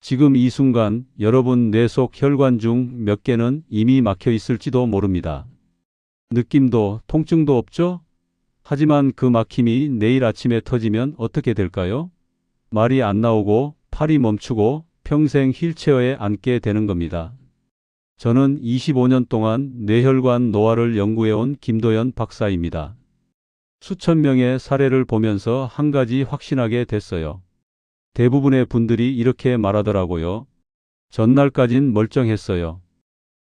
지금 이 순간 여러분 뇌 속 혈관 중 몇 개는 이미 막혀 있을지도 모릅니다. 느낌도 통증도 없죠? 하지만 그 막힘이 내일 아침에 터지면 어떻게 될까요? 말이 안 나오고 팔이 멈추고 평생 휠체어에 앉게 되는 겁니다. 저는 25년 동안 뇌혈관 노화를 연구해온 김도연 박사입니다. 수천 명의 사례를 보면서 한 가지 확신하게 됐어요. 대부분의 분들이 이렇게 말하더라고요. 전날까진 멀쩡했어요.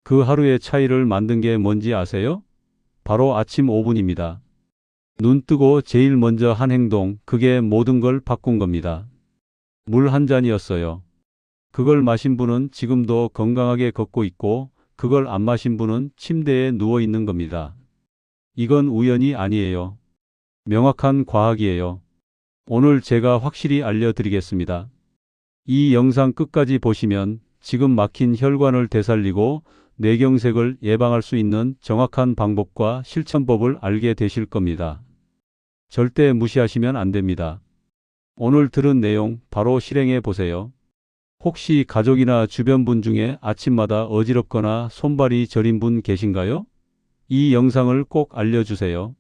그 하루의 차이를 만든 게 뭔지 아세요? 바로 아침 5분입니다. 눈 뜨고 제일 먼저 한 행동, 그게 모든 걸 바꾼 겁니다. 물 한 잔이었어요. 그걸 마신 분은 지금도 건강하게 걷고 있고, 그걸 안 마신 분은 침대에 누워 있는 겁니다. 이건 우연이 아니에요. 명확한 과학이에요. 오늘 제가 확실히 알려드리겠습니다. 이 영상 끝까지 보시면 지금 막힌 혈관을 되살리고 뇌경색을 예방할 수 있는 정확한 방법과 실천법을 알게 되실 겁니다. 절대 무시하시면 안 됩니다. 오늘 들은 내용 바로 실행해 보세요. 혹시 가족이나 주변 분 중에 아침마다 어지럽거나 손발이 저린 분 계신가요? 이 영상을 꼭 알려주세요.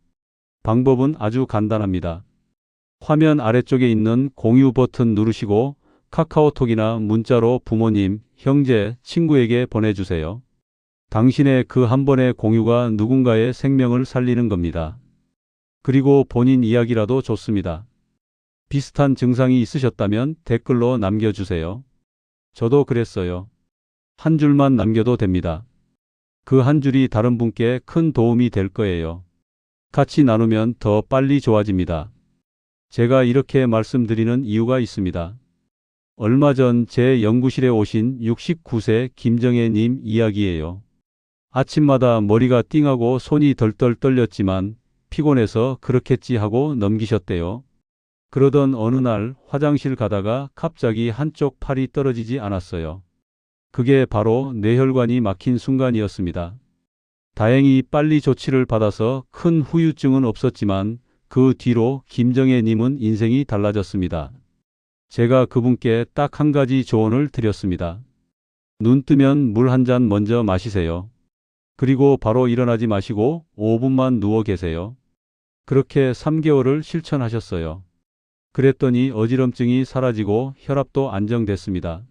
방법은 아주 간단합니다. 화면 아래쪽에 있는 공유 버튼 누르시고 카카오톡이나 문자로 부모님, 형제, 친구에게 보내주세요. 당신의 그 한 번의 공유가 누군가의 생명을 살리는 겁니다. 그리고 본인 이야기라도 좋습니다. 비슷한 증상이 있으셨다면 댓글로 남겨주세요. 저도 그랬어요. 한 줄만 남겨도 됩니다. 그 한 줄이 다른 분께 큰 도움이 될 거예요. 같이 나누면 더 빨리 좋아집니다. 제가 이렇게 말씀드리는 이유가 있습니다. 얼마 전 제 연구실에 오신 69세 김정혜님 이야기예요. 아침마다 머리가 띵하고 손이 덜덜 떨렸지만 피곤해서 그렇겠지 하고 넘기셨대요. 그러던 어느 날 화장실 가다가 갑자기 한쪽 팔이 떨어지지 않았어요. 그게 바로 뇌혈관이 막힌 순간이었습니다. 다행히 빨리 조치를 받아서 큰 후유증은 없었지만 그 뒤로 김정혜님은 인생이 달라졌습니다. 제가 그분께 딱 한 가지 조언을 드렸습니다. 눈 뜨면 물 한 잔 먼저 마시세요. 그리고 바로 일어나지 마시고 5분만 누워 계세요. 그렇게 3개월을 실천하셨어요. 그랬더니 어지럼증이 사라지고 혈압도 안정됐습니다.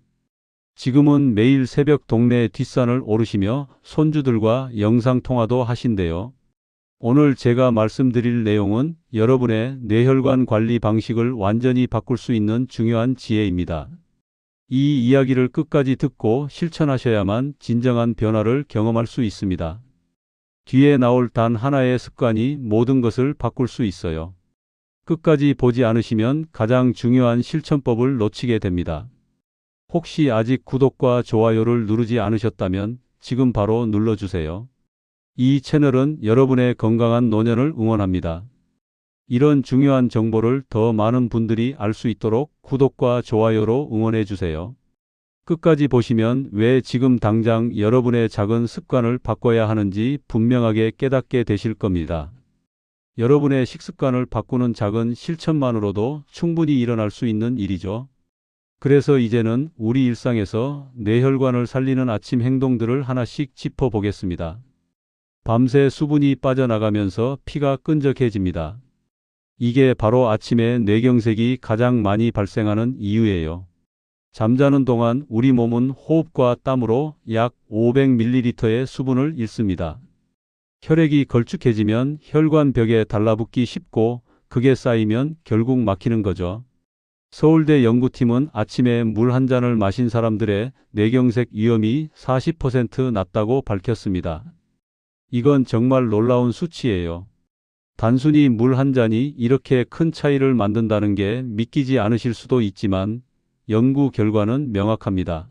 지금은 매일 새벽 동네 뒷산을 오르시며 손주들과 영상통화도 하신대요. 오늘 제가 말씀드릴 내용은 여러분의 뇌혈관 관리 방식을 완전히 바꿀 수 있는 중요한 지혜입니다. 이 이야기를 끝까지 듣고 실천하셔야만 진정한 변화를 경험할 수 있습니다. 뒤에 나올 단 하나의 습관이 모든 것을 바꿀 수 있어요. 끝까지 보지 않으시면 가장 중요한 실천법을 놓치게 됩니다. 혹시 아직 구독과 좋아요를 누르지 않으셨다면 지금 바로 눌러주세요. 이 채널은 여러분의 건강한 노년을 응원합니다. 이런 중요한 정보를 더 많은 분들이 알 수 있도록 구독과 좋아요로 응원해 주세요. 끝까지 보시면 왜 지금 당장 여러분의 작은 습관을 바꿔야 하는지 분명하게 깨닫게 되실 겁니다. 여러분의 식습관을 바꾸는 작은 실천만으로도 충분히 일어날 수 있는 일이죠. 그래서 이제는 우리 일상에서 뇌혈관을 살리는 아침 행동들을 하나씩 짚어보겠습니다. 밤새 수분이 빠져나가면서 피가 끈적해집니다. 이게 바로 아침에 뇌경색이 가장 많이 발생하는 이유예요. 잠자는 동안 우리 몸은 호흡과 땀으로 약 500ml의 수분을 잃습니다. 혈액이 걸쭉해지면 혈관 벽에 달라붙기 쉽고 그게 쌓이면 결국 막히는 거죠. 서울대 연구팀은 아침에 물 한 잔을 마신 사람들의 뇌경색 위험이 40% 낮다고 밝혔습니다. 이건 정말 놀라운 수치예요. 단순히 물 한 잔이 이렇게 큰 차이를 만든다는 게 믿기지 않으실 수도 있지만 연구 결과는 명확합니다.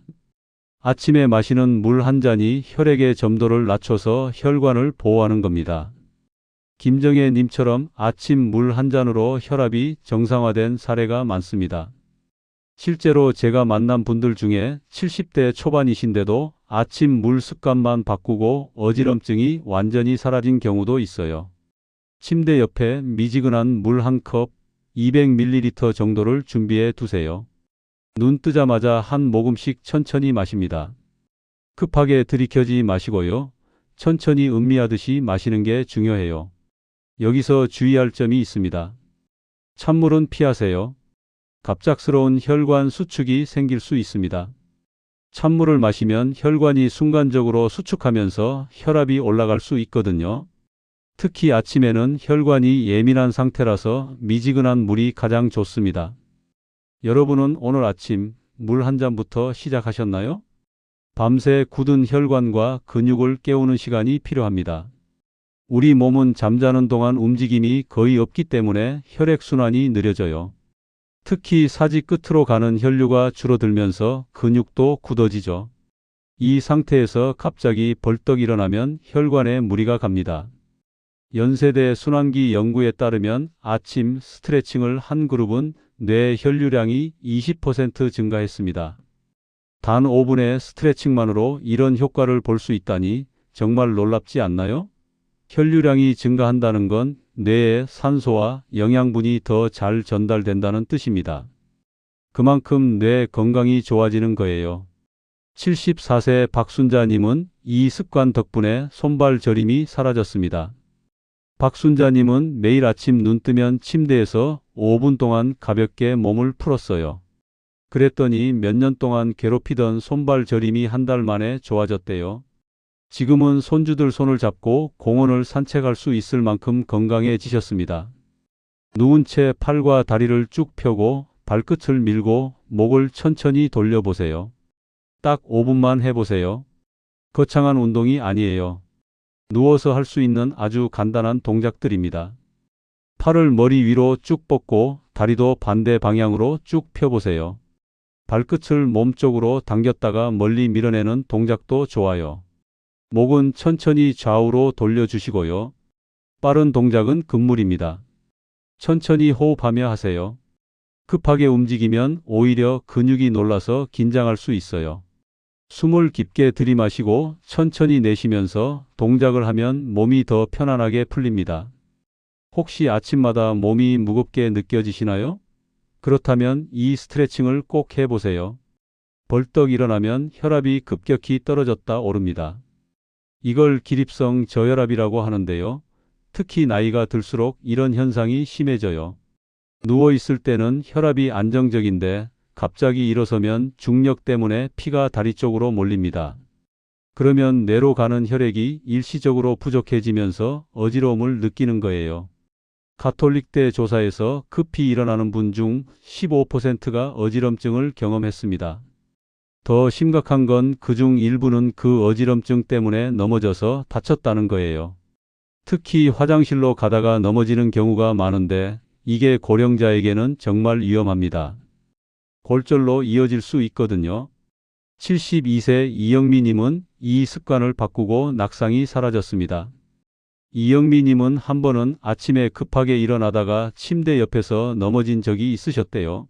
아침에 마시는 물 한 잔이 혈액의 점도를 낮춰서 혈관을 보호하는 겁니다. 김정혜 님처럼 아침 물 한 잔으로 혈압이 정상화된 사례가 많습니다. 실제로 제가 만난 분들 중에 70대 초반이신데도 아침 물 습관만 바꾸고 어지럼증이 완전히 사라진 경우도 있어요. 침대 옆에 미지근한 물 한 컵 200ml 정도를 준비해 두세요. 눈 뜨자마자 한 모금씩 천천히 마십니다. 급하게 들이켜지 마시고요. 천천히 음미하듯이 마시는 게 중요해요. 여기서 주의할 점이 있습니다. 찬물은 피하세요. 갑작스러운 혈관 수축이 생길 수 있습니다. 찬물을 마시면 혈관이 순간적으로 수축하면서 혈압이 올라갈 수 있거든요. 특히 아침에는 혈관이 예민한 상태라서 미지근한 물이 가장 좋습니다. 여러분은 오늘 아침 물 한 잔부터 시작하셨나요? 밤새 굳은 혈관과 근육을 깨우는 시간이 필요합니다. 우리 몸은 잠자는 동안 움직임이 거의 없기 때문에 혈액순환이 느려져요. 특히 사지 끝으로 가는 혈류가 줄어들면서 근육도 굳어지죠. 이 상태에서 갑자기 벌떡 일어나면 혈관에 무리가 갑니다. 연세대 순환기 연구에 따르면 아침 스트레칭을 한 그룹은 뇌 혈류량이 20% 증가했습니다. 단 5분의 스트레칭만으로 이런 효과를 볼 수 있다니 정말 놀랍지 않나요? 혈류량이 증가한다는 건 뇌에 산소와 영양분이 더 잘 전달된다는 뜻입니다. 그만큼 뇌 건강이 좋아지는 거예요. 74세 박순자님은 이 습관 덕분에 손발 저림이 사라졌습니다. 박순자님은 매일 아침 눈 뜨면 침대에서 5분 동안 가볍게 몸을 풀었어요. 그랬더니 몇 년 동안 괴롭히던 손발 저림이 한 달 만에 좋아졌대요. 지금은 손주들 손을 잡고 공원을 산책할 수 있을 만큼 건강해지셨습니다. 누운 채 팔과 다리를 쭉 펴고 발끝을 밀고 목을 천천히 돌려보세요. 딱 5분만 해보세요. 거창한 운동이 아니에요. 누워서 할 수 있는 아주 간단한 동작들입니다. 팔을 머리 위로 쭉 뻗고 다리도 반대 방향으로 쭉 펴보세요. 발끝을 몸쪽으로 당겼다가 멀리 밀어내는 동작도 좋아요. 목은 천천히 좌우로 돌려주시고요. 빠른 동작은 금물입니다. 천천히 호흡하며 하세요. 급하게 움직이면 오히려 근육이 놀라서 긴장할 수 있어요. 숨을 깊게 들이마시고 천천히 내쉬면서 동작을 하면 몸이 더 편안하게 풀립니다. 혹시 아침마다 몸이 무겁게 느껴지시나요? 그렇다면 이 스트레칭을 꼭 해보세요. 벌떡 일어나면 혈압이 급격히 떨어졌다 오릅니다. 이걸 기립성 저혈압이라고 하는데요. 특히 나이가 들수록 이런 현상이 심해져요. 누워있을 때는 혈압이 안정적인데 갑자기 일어서면 중력 때문에 피가 다리 쪽으로 몰립니다. 그러면 뇌로 가는 혈액이 일시적으로 부족해지면서 어지러움을 느끼는 거예요. 가톨릭대 조사에서 급히 일어나는 분 중 15%가 어지럼증을 경험했습니다. 더 심각한 건 그중 일부는 그 어지럼증 때문에 넘어져서 다쳤다는 거예요. 특히 화장실로 가다가 넘어지는 경우가 많은데 이게 고령자에게는 정말 위험합니다. 골절로 이어질 수 있거든요. 72세 이영미님은 이 습관을 바꾸고 낙상이 사라졌습니다. 이영미님은 한 번은 아침에 급하게 일어나다가 침대 옆에서 넘어진 적이 있으셨대요.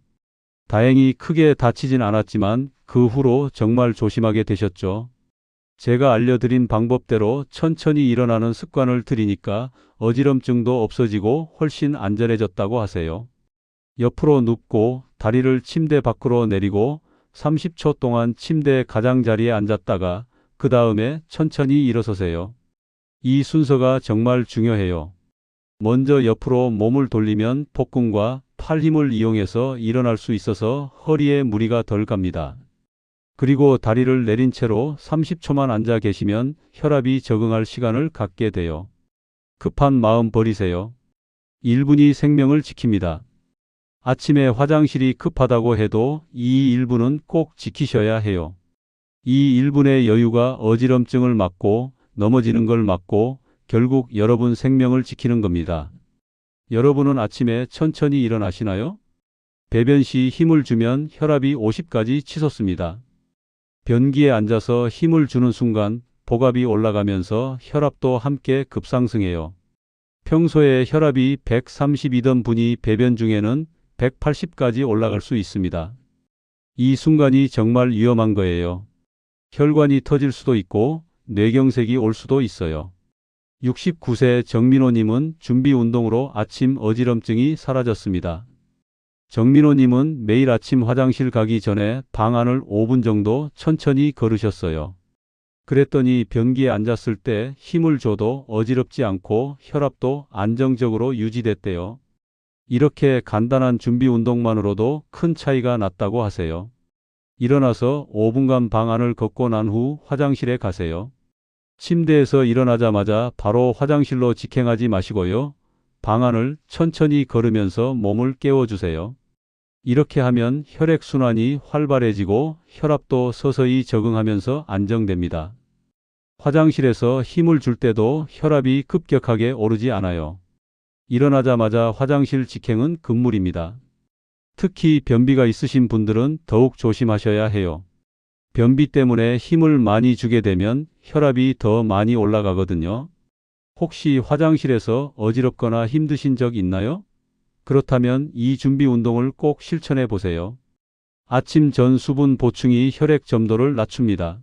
다행히 크게 다치진 않았지만 그 후로 정말 조심하게 되셨죠. 제가 알려드린 방법대로 천천히 일어나는 습관을 들이니까 어지럼증도 없어지고 훨씬 안전해졌다고 하세요. 옆으로 눕고 다리를 침대 밖으로 내리고 30초 동안 침대 가장자리에 앉았다가 그 다음에 천천히 일어서세요. 이 순서가 정말 중요해요. 먼저 옆으로 몸을 돌리면 복근과 팔 힘을 이용해서 일어날 수 있어서 허리에 무리가 덜 갑니다. 그리고 다리를 내린 채로 30초만 앉아 계시면 혈압이 적응할 시간을 갖게 돼요. 급한 마음 버리세요. 1분이 생명을 지킵니다. 아침에 화장실이 급하다고 해도 이 1분은 꼭 지키셔야 해요. 이 1분의 여유가 어지럼증을 막고 넘어지는 걸 막고 결국 여러분 생명을 지키는 겁니다. 여러분은 아침에 천천히 일어나시나요? 배변 시 힘을 주면 혈압이 50까지 치솟습니다. 변기에 앉아서 힘을 주는 순간 복압이 올라가면서 혈압도 함께 급상승해요. 평소에 혈압이 132던 분이 배변 중에는 180까지 올라갈 수 있습니다. 이 순간이 정말 위험한 거예요. 혈관이 터질 수도 있고 뇌경색이 올 수도 있어요. 69세 정민호님은 준비 운동으로 아침 어지럼증이 사라졌습니다. 정민호님은 매일 아침 화장실 가기 전에 방 안을 5분 정도 천천히 걸으셨어요. 그랬더니 변기에 앉았을 때 힘을 줘도 어지럽지 않고 혈압도 안정적으로 유지됐대요. 이렇게 간단한 준비 운동만으로도 큰 차이가 났다고 하세요. 일어나서 5분간 방 안을 걷고 난 후 화장실에 가세요. 침대에서 일어나자마자 바로 화장실로 직행하지 마시고요. 방 안을 천천히 걸으면서 몸을 깨워주세요. 이렇게 하면 혈액순환이 활발해지고 혈압도 서서히 적응하면서 안정됩니다. 화장실에서 힘을 줄 때도 혈압이 급격하게 오르지 않아요. 일어나자마자 화장실 직행은 금물입니다. 특히 변비가 있으신 분들은 더욱 조심하셔야 해요. 변비 때문에 힘을 많이 주게 되면 혈압이 더 많이 올라가거든요. 혹시 화장실에서 어지럽거나 힘드신 적 있나요? 그렇다면 이 준비 운동을 꼭 실천해 보세요. 아침 전 수분 보충이 혈액 점도를 낮춥니다.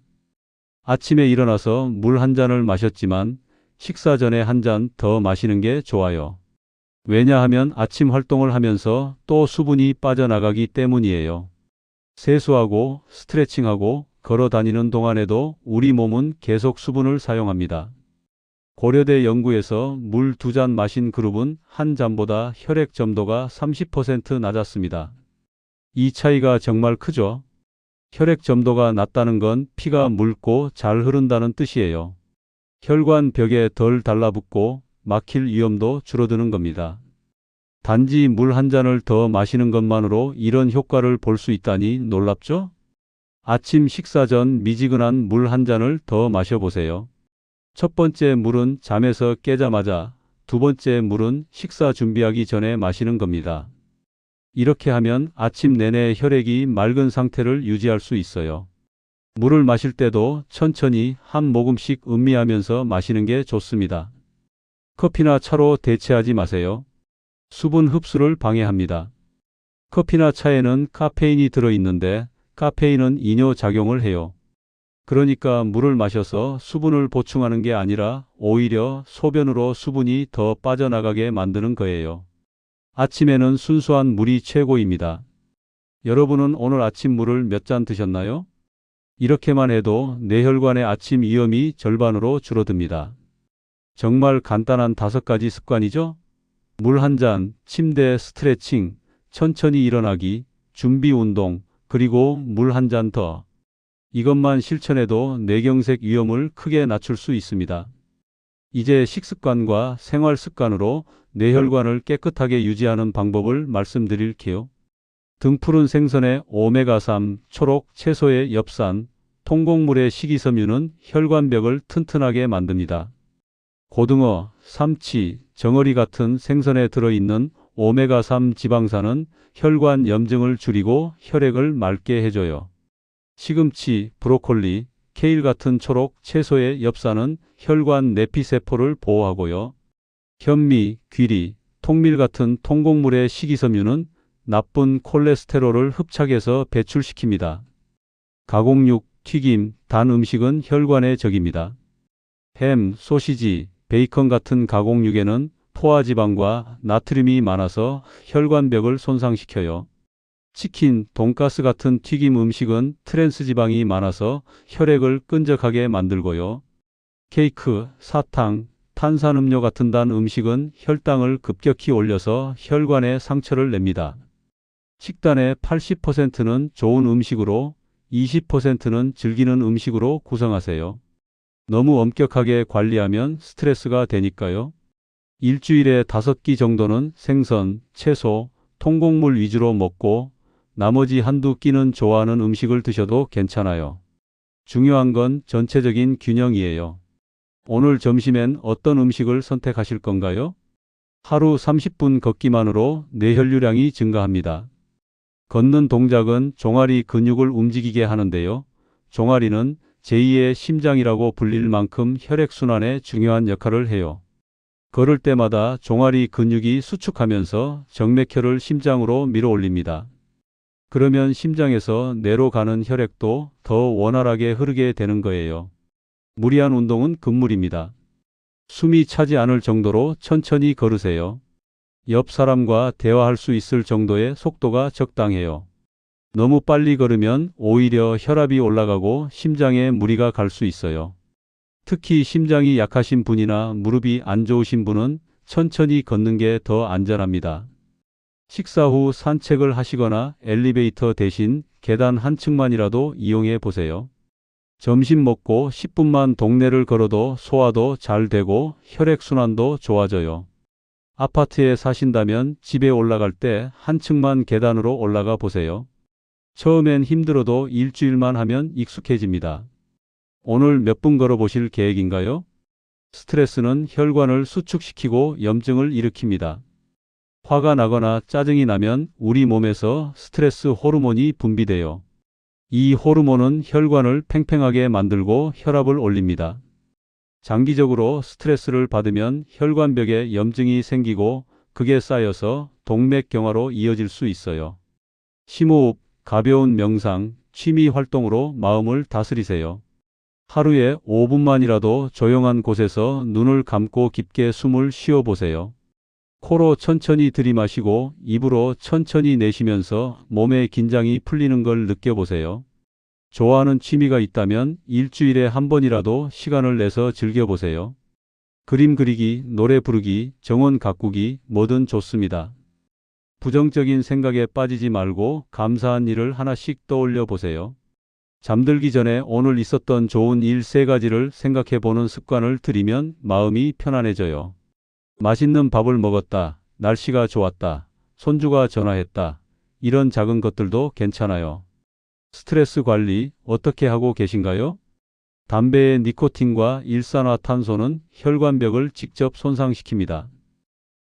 아침에 일어나서 물 한 잔을 마셨지만 식사 전에 한 잔 더 마시는 게 좋아요. 왜냐하면 아침 활동을 하면서 또 수분이 빠져나가기 때문이에요. 세수하고 스트레칭하고 걸어 다니는 동안에도 우리 몸은 계속 수분을 사용합니다. 고려대 연구에서 물 2잔 마신 그룹은 한 잔보다 혈액 점도가 30% 낮았습니다. 이 차이가 정말 크죠? 혈액 점도가 낮다는 건 피가 묽고 잘 흐른다는 뜻이에요. 혈관 벽에 덜 달라붙고 막힐 위험도 줄어드는 겁니다. 단지 물 한 잔을 더 마시는 것만으로 이런 효과를 볼 수 있다니 놀랍죠? 아침 식사 전 미지근한 물 한 잔을 더 마셔보세요. 첫 번째 물은 잠에서 깨자마자, 두 번째 물은 식사 준비하기 전에 마시는 겁니다. 이렇게 하면 아침 내내 혈액이 맑은 상태를 유지할 수 있어요. 물을 마실 때도 천천히 한 모금씩 음미하면서 마시는 게 좋습니다. 커피나 차로 대체하지 마세요. 수분 흡수를 방해합니다. 커피나 차에는 카페인이 들어있는데 카페인은 이뇨 작용을 해요. 그러니까 물을 마셔서 수분을 보충하는 게 아니라 오히려 소변으로 수분이 더 빠져나가게 만드는 거예요. 아침에는 순수한 물이 최고입니다. 여러분은 오늘 아침 물을 몇 잔 드셨나요? 이렇게만 해도 뇌혈관의 아침 위험이 절반으로 줄어듭니다. 정말 간단한 5가지 습관이죠? 물 한 잔, 침대 스트레칭, 천천히 일어나기, 준비 운동, 그리고 물 한 잔 더. 이것만 실천해도 뇌경색 위험을 크게 낮출 수 있습니다. 이제 식습관과 생활 습관으로 뇌혈관을 깨끗하게 유지하는 방법을 말씀드릴게요. 등푸른 생선의 오메가3, 초록 채소의 엽산, 통곡물의 식이섬유는 혈관벽을 튼튼하게 만듭니다. 고등어, 삼치, 정어리 같은 생선에 들어있는 오메가3 지방산은 혈관 염증을 줄이고 혈액을 맑게 해줘요. 시금치, 브로콜리, 케일 같은 초록 채소의 엽산은 혈관 내피세포를 보호하고요. 현미, 귀리, 통밀 같은 통곡물의 식이섬유는 나쁜 콜레스테롤을 흡착해서 배출시킵니다. 가공육, 튀김, 단 음식은 혈관의 적입니다. 햄, 소시지, 베이컨 같은 가공육에는 포화지방과 나트륨이 많아서 혈관벽을 손상시켜요. 치킨, 돈가스 같은 튀김 음식은 트랜스지방이 많아서 혈액을 끈적하게 만들고요. 케이크, 사탕, 탄산음료 같은 단 음식은 혈당을 급격히 올려서 혈관에 상처를 냅니다. 식단의 80%는 좋은 음식으로 20%는 즐기는 음식으로 구성하세요. 너무 엄격하게 관리하면 스트레스가 되니까요. 일주일에 5끼 정도는 생선, 채소, 통곡물 위주로 먹고 나머지 한두 끼는 좋아하는 음식을 드셔도 괜찮아요. 중요한 건 전체적인 균형이에요. 오늘 점심엔 어떤 음식을 선택하실 건가요? 하루 30분 걷기만으로 뇌혈류량이 증가합니다. 걷는 동작은 종아리 근육을 움직이게 하는데요. 종아리는 제2의 심장이라고 불릴 만큼 혈액순환에 중요한 역할을 해요. 걸을 때마다 종아리 근육이 수축하면서 정맥혈을 심장으로 밀어 올립니다. 그러면 심장에서 뇌로 가는 혈액도 더 원활하게 흐르게 되는 거예요. 무리한 운동은 금물입니다. 숨이 차지 않을 정도로 천천히 걸으세요. 옆 사람과 대화할 수 있을 정도의 속도가 적당해요. 너무 빨리 걸으면 오히려 혈압이 올라가고 심장에 무리가 갈 수 있어요. 특히 심장이 약하신 분이나 무릎이 안 좋으신 분은 천천히 걷는 게 더 안전합니다. 식사 후 산책을 하시거나 엘리베이터 대신 계단 한 층만이라도 이용해 보세요. 점심 먹고 10분만 동네를 걸어도 소화도 잘 되고 혈액순환도 좋아져요. 아파트에 사신다면 집에 올라갈 때 한 층만 계단으로 올라가 보세요. 처음엔 힘들어도 일주일만 하면 익숙해집니다. 오늘 몇 분 걸어보실 계획인가요? 스트레스는 혈관을 수축시키고 염증을 일으킵니다. 화가 나거나 짜증이 나면 우리 몸에서 스트레스 호르몬이 분비돼요. 이 호르몬은 혈관을 팽팽하게 만들고 혈압을 올립니다. 장기적으로 스트레스를 받으면 혈관벽에 염증이 생기고 그게 쌓여서 동맥경화로 이어질 수 있어요. 심호흡, 가벼운 명상, 취미 활동으로 마음을 다스리세요. 하루에 5분만이라도 조용한 곳에서 눈을 감고 깊게 숨을 쉬어 보세요. 코로 천천히 들이마시고 입으로 천천히 내쉬면서 몸의 긴장이 풀리는 걸 느껴보세요. 좋아하는 취미가 있다면 일주일에 한 번이라도 시간을 내서 즐겨보세요. 그림 그리기, 노래 부르기, 정원 가꾸기, 뭐든 좋습니다. 부정적인 생각에 빠지지 말고 감사한 일을 하나씩 떠올려 보세요. 잠들기 전에 오늘 있었던 좋은 일 3가지를 생각해 보는 습관을 들이면 마음이 편안해져요. 맛있는 밥을 먹었다. 날씨가 좋았다. 손주가 전화했다. 이런 작은 것들도 괜찮아요. 스트레스 관리 어떻게 하고 계신가요? 담배의 니코틴과 일산화탄소는 혈관벽을 직접 손상시킵니다.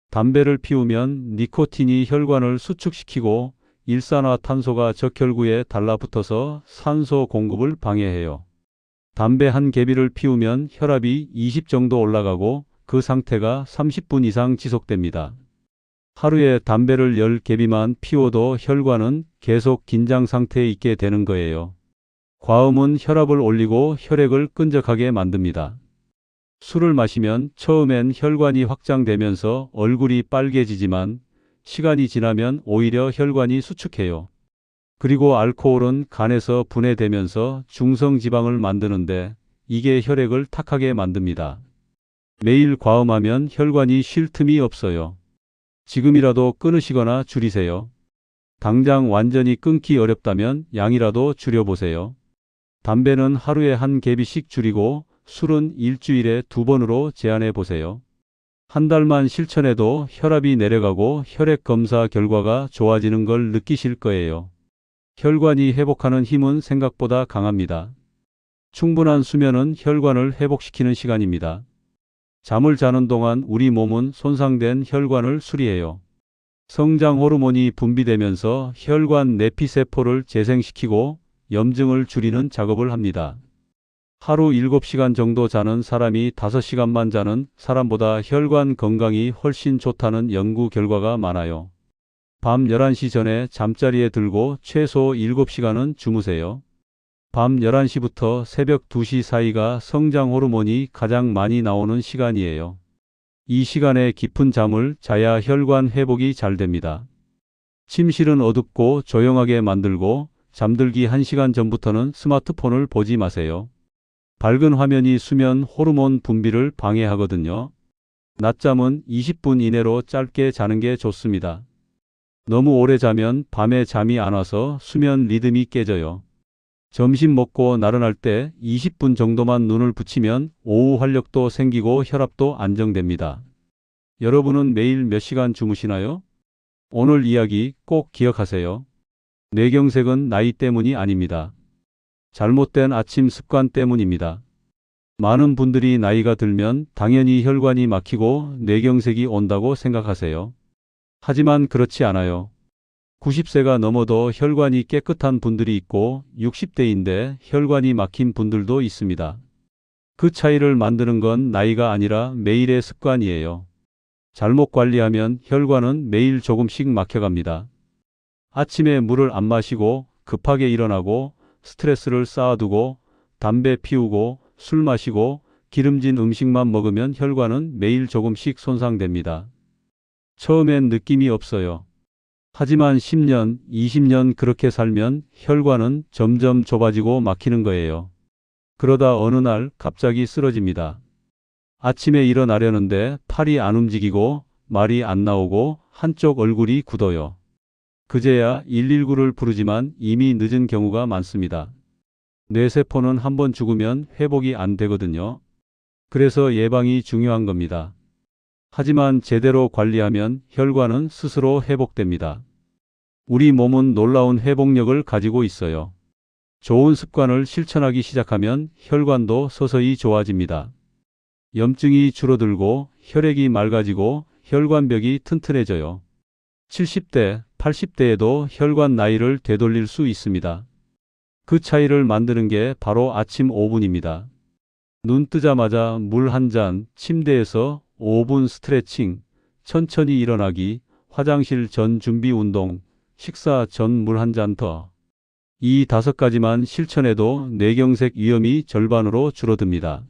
담배를 피우면 니코틴이 혈관을 수축시키고 일산화탄소가 적혈구에 달라붙어서 산소 공급을 방해해요. 담배 한 개비를 피우면 혈압이 20 정도 올라가고 그 상태가 30분 이상 지속됩니다. 하루에 담배를 10개비만 피워도 혈관은 계속 긴장 상태에 있게 되는 거예요. 과음은 혈압을 올리고 혈액을 끈적하게 만듭니다. 술을 마시면 처음엔 혈관이 확장되면서 얼굴이 빨개지지만 시간이 지나면 오히려 혈관이 수축해요. 그리고 알코올은 간에서 분해되면서 중성지방을 만드는데 이게 혈액을 탁하게 만듭니다. 매일 과음하면 혈관이 쉴 틈이 없어요. 지금이라도 끊으시거나 줄이세요. 당장 완전히 끊기 어렵다면 양이라도 줄여보세요. 담배는 하루에 한 개비씩 줄이고 술은 일주일에 2번으로 제한해 보세요. 한 달만 실천해도 혈압이 내려가고 혈액 검사 결과가 좋아지는 걸 느끼실 거예요. 혈관이 회복하는 힘은 생각보다 강합니다. 충분한 수면은 혈관을 회복시키는 시간입니다. 잠을 자는 동안 우리 몸은 손상된 혈관을 수리해요. 성장 호르몬이 분비되면서 혈관 내피세포를 재생시키고 염증을 줄이는 작업을 합니다. 하루 7시간 정도 자는 사람이 5시간만 자는 사람보다 혈관 건강이 훨씬 좋다는 연구 결과가 많아요. 밤 11시 전에 잠자리에 들고 최소 7시간은 주무세요. 밤 11시부터 새벽 2시 사이가 성장 호르몬이 가장 많이 나오는 시간이에요. 이 시간에 깊은 잠을 자야 혈관 회복이 잘 됩니다. 침실은 어둡고 조용하게 만들고 잠들기 1시간 전부터는 스마트폰을 보지 마세요. 밝은 화면이 수면 호르몬 분비를 방해하거든요. 낮잠은 20분 이내로 짧게 자는 게 좋습니다. 너무 오래 자면 밤에 잠이 안 와서 수면 리듬이 깨져요. 점심 먹고 나른할 때 20분 정도만 눈을 붙이면 오후 활력도 생기고 혈압도 안정됩니다. 여러분은 매일 몇 시간 주무시나요? 오늘 이야기 꼭 기억하세요. 뇌경색은 나이 때문이 아닙니다. 잘못된 아침 습관 때문입니다. 많은 분들이 나이가 들면 당연히 혈관이 막히고 뇌경색이 온다고 생각하세요. 하지만 그렇지 않아요. 90세가 넘어도 혈관이 깨끗한 분들이 있고 60대인데 혈관이 막힌 분들도 있습니다. 그 차이를 만드는 건 나이가 아니라 매일의 습관이에요. 잘못 관리하면 혈관은 매일 조금씩 막혀갑니다. 아침에 물을 안 마시고 급하게 일어나고 스트레스를 쌓아두고 담배 피우고 술 마시고 기름진 음식만 먹으면 혈관은 매일 조금씩 손상됩니다. 처음엔 느낌이 없어요. 하지만 10년, 20년 그렇게 살면 혈관은 점점 좁아지고 막히는 거예요. 그러다 어느 날 갑자기 쓰러집니다. 아침에 일어나려는데 팔이 안 움직이고 말이 안 나오고 한쪽 얼굴이 굳어요. 그제야 119를 부르지만 이미 늦은 경우가 많습니다. 뇌세포는 한번 죽으면 회복이 안 되거든요. 그래서 예방이 중요한 겁니다. 하지만 제대로 관리하면 혈관은 스스로 회복됩니다. 우리 몸은 놀라운 회복력을 가지고 있어요. 좋은 습관을 실천하기 시작하면 혈관도 서서히 좋아집니다. 염증이 줄어들고 혈액이 맑아지고 혈관벽이 튼튼해져요. 70대, 80대에도 혈관 나이를 되돌릴 수 있습니다. 그 차이를 만드는 게 바로 아침 5분입니다. 눈 뜨자마자 물 한 잔, 침대에서 5분 스트레칭, 천천히 일어나기, 화장실 전 준비 운동, 식사 전 물 한 잔 더. 이 5가지만 실천해도 뇌경색 위험이 절반으로 줄어듭니다.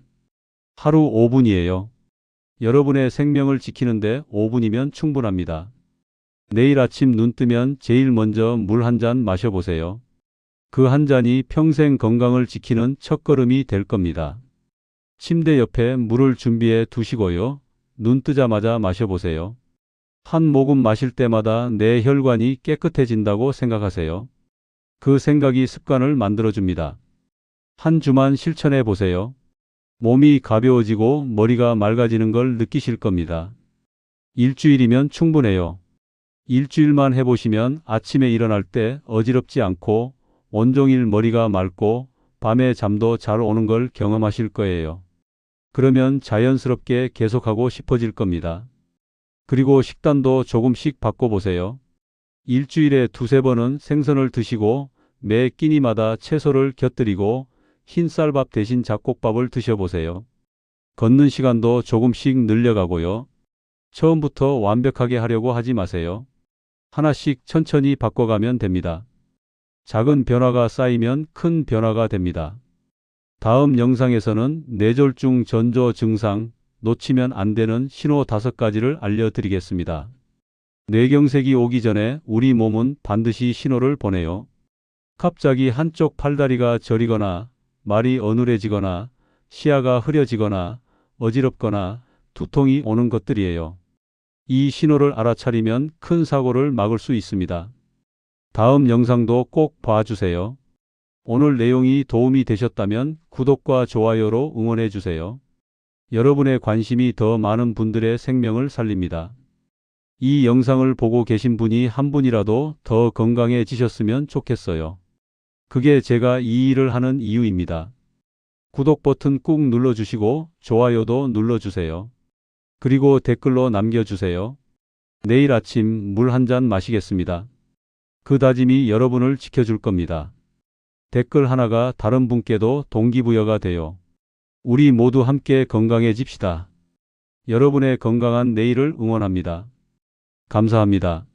하루 5분이에요. 여러분의 생명을 지키는데 5분이면 충분합니다. 내일 아침 눈 뜨면 제일 먼저 물 한 잔 마셔보세요. 그 한 잔이 평생 건강을 지키는 첫걸음이 될 겁니다. 침대 옆에 물을 준비해 두시고요. 눈 뜨자마자 마셔보세요. 한 모금 마실 때마다 내 혈관이 깨끗해진다고 생각하세요. 그 생각이 습관을 만들어줍니다. 한 주만 실천해 보세요. 몸이 가벼워지고 머리가 맑아지는 걸 느끼실 겁니다. 일주일이면 충분해요. 일주일만 해보시면 아침에 일어날 때 어지럽지 않고 온종일 머리가 맑고 밤에 잠도 잘 오는 걸 경험하실 거예요. 그러면 자연스럽게 계속하고 싶어질 겁니다. 그리고 식단도 조금씩 바꿔보세요. 일주일에 2~3번은 생선을 드시고 매 끼니마다 채소를 곁들이고 흰 쌀밥 대신 잡곡밥을 드셔보세요. 걷는 시간도 조금씩 늘려가고요. 처음부터 완벽하게 하려고 하지 마세요. 하나씩 천천히 바꿔가면 됩니다. 작은 변화가 쌓이면 큰 변화가 됩니다. 다음 영상에서는 뇌졸중 전조 증상, 놓치면 안 되는 신호 5가지를 알려드리겠습니다. 뇌경색이 오기 전에 우리 몸은 반드시 신호를 보내요. 갑자기 한쪽 팔다리가 저리거나 말이 어눌해지거나 시야가 흐려지거나 어지럽거나 두통이 오는 것들이에요. 이 신호를 알아차리면 큰 사고를 막을 수 있습니다. 다음 영상도 꼭 봐주세요. 오늘 내용이 도움이 되셨다면 구독과 좋아요로 응원해 주세요. 여러분의 관심이 더 많은 분들의 생명을 살립니다. 이 영상을 보고 계신 분이 한 분이라도 더 건강해지셨으면 좋겠어요. 그게 제가 이 일을 하는 이유입니다. 구독 버튼 꾹 눌러주시고 좋아요도 눌러주세요. 그리고 댓글로 남겨주세요. 내일 아침 물 한 잔 마시겠습니다. 그 다짐이 여러분을 지켜줄 겁니다. 댓글 하나가 다른 분께도 동기부여가 돼요. 우리 모두 함께 건강해집시다. 여러분의 건강한 내일을 응원합니다. 감사합니다.